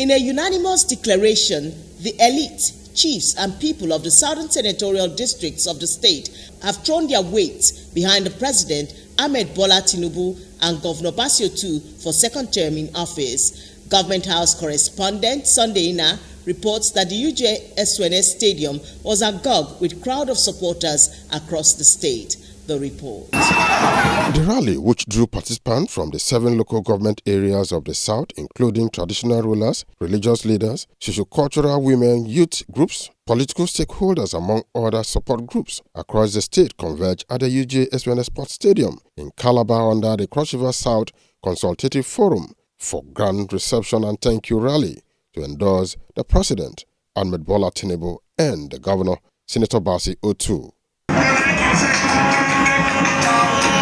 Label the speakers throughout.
Speaker 1: In a unanimous declaration, the elite, chiefs and people of the southern senatorial districts of the state have thrown their weight behind the President Ahmed Bola Tinubu and Governor Bassey for second term in office. Government House correspondent Sunday Ina reports that the UJ Stadium was agog with crowd of supporters across the state. The report.
Speaker 2: The rally, which drew participants from the 7 local government areas of the South, including traditional rulers, religious leaders, sociocultural women, youth groups, political stakeholders, among other support groups across the state, converged at the UJ Sports Stadium in Calabar under the Cross River South Consultative Forum for grand reception and thank you rally to endorse the President, Ahmed Bola Tinubu, and the Governor, Senator Bassey O2.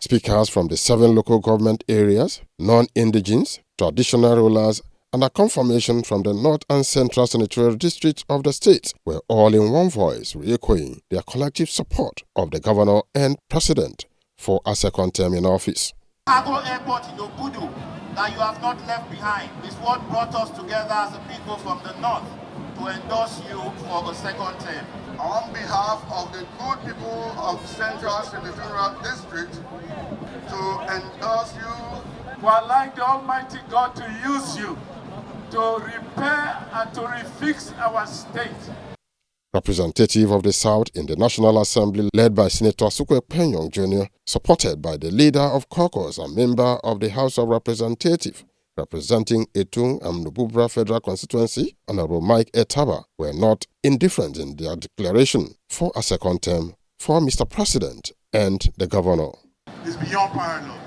Speaker 2: Speakers from the 7 local government areas, non-indigenes, traditional rulers, and a confirmation from the North and Central Senatorial Districts of the state were all in one voice re-echoing their collective support of the Governor and President for a second term in office.
Speaker 3: Cargo airport in Obudu that you have not left behind is what brought us together as a people from the North to endorse you for a second term.
Speaker 4: On behalf of the good people of Central Senatorial District, to endorse you.
Speaker 5: We would like the Almighty God to use you to repair and to refix our state.
Speaker 2: Representative of the South in the National Assembly, led by Senator Sukwe Penyong Jr., supported by the leader of caucus and member of the House of Representatives, representing Etung and Nububra Federal Constituency, Honorable Mike Etaba, were not indifferent in their declaration for a second term for Mr. President and the Governor.
Speaker 4: It's beyond parallel.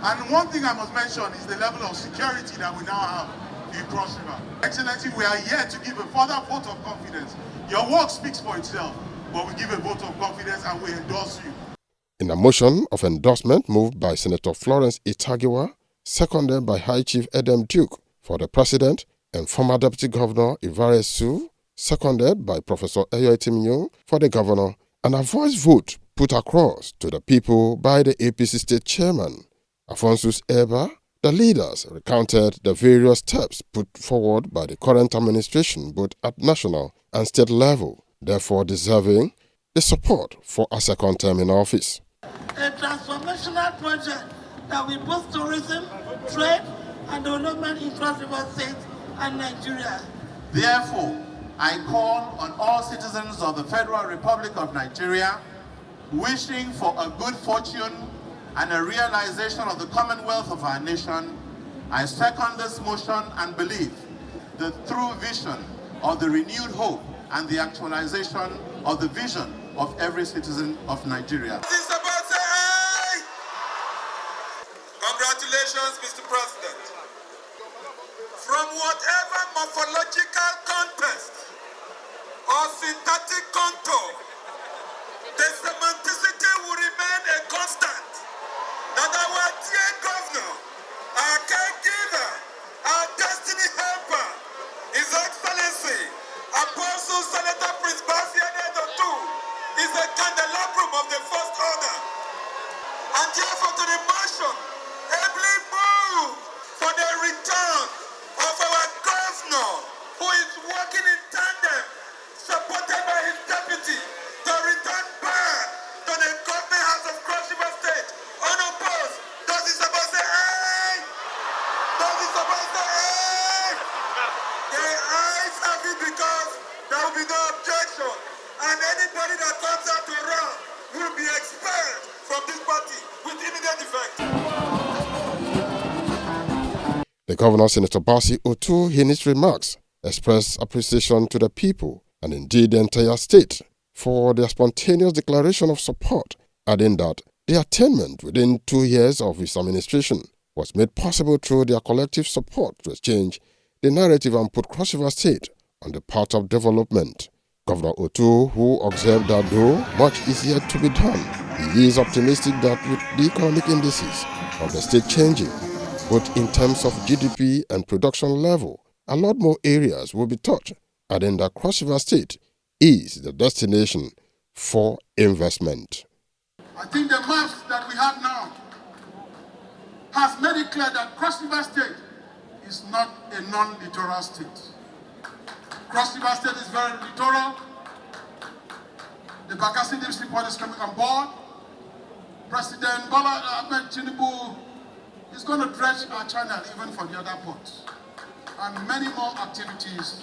Speaker 4: And one thing I must mention is the level of security that we now have in Cross River. Excellency, we are here to give a further vote of confidence. Your work speaks for itself, but we give a vote of confidence and we endorse you.
Speaker 2: In a motion of endorsement moved by Senator Florence Itagiwa, seconded by High Chief Edem Duke for the President, and former Deputy Governor Ivare Su, seconded by Professor Eyo Etimyo for the Governor, and a voice vote put across to the people by the APC State Chairman, Afonsus Eba. The leaders recounted the various steps put forward by the current administration both at national and state level, therefore deserving the support for a second term in office.
Speaker 6: A transformational project that will boost tourism, trade, and development in Cross River State and Nigeria.
Speaker 3: Therefore, I call on all citizens of the Federal Republic of Nigeria wishing for a good fortune and a realization of the commonwealth of our nation. I second this motion and believe the true vision of the renewed hope and the actualization of the vision of every citizen of Nigeria.
Speaker 4: Congratulations, Mr. President. From whatever morphological contest or synthetic contour, the semanticity will remain a constant. That our dear governor, our caregiver, our destiny helper, His Excellency, Apostle Senator Prince Bassey is a candelabrum of the first order. And therefore to the motion, every move for the return of our governor, who is working in tandem, supported by his deputy, to return back to the government house of Cross River State, unopposed. Does it suppose say aye? Does it suppose say aye? The ayes have it because there will be no objection, and anybody that comes out to run will be expelled from this party with immediate effect.
Speaker 2: The Governor, Senator Bassey O2, in his remarks, expressed appreciation to the people and indeed the entire state for their spontaneous declaration of support, adding that the attainment within 2 years of his administration was made possible through their collective support to change the narrative and put Cross River State on the path of development. Governor O2, who observed that though much is yet to be done, he is optimistic that with the economic indices of the state changing, both in terms of GDP and production level, a lot more areas will be touched, adding that Cross River State is the destination for investment.
Speaker 4: I think the maps that we have now has made it clear that Cross River State
Speaker 3: is not a non-littoral state. Cross River State is very littoral. The Bassey Deep Port is coming on board. President Bola Tinubu is going to dredge our channel even for the other ports. And many more activities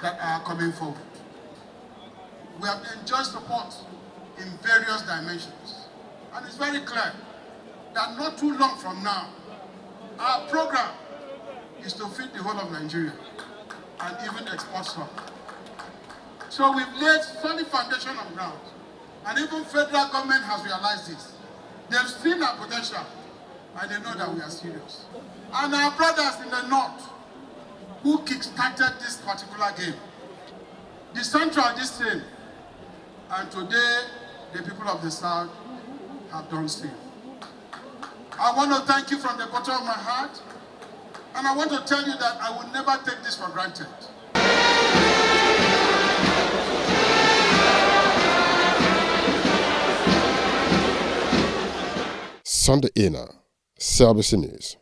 Speaker 3: that are coming forward. We have enjoyed support in various dimensions. And it's very clear that not too long from now, our program is to feed the whole of Nigeria and even export some. So we've laid solid foundation on ground. And even federal government has realized this. They've seen our potential and they know that we are serious. And our brothers in the north who kick-started this particular game, the central this thing, and today the people of the south have done same. I want to thank you from the bottom of my heart, and I want to tell you that I will never take this for granted.
Speaker 2: Sunday Ina, CRS News.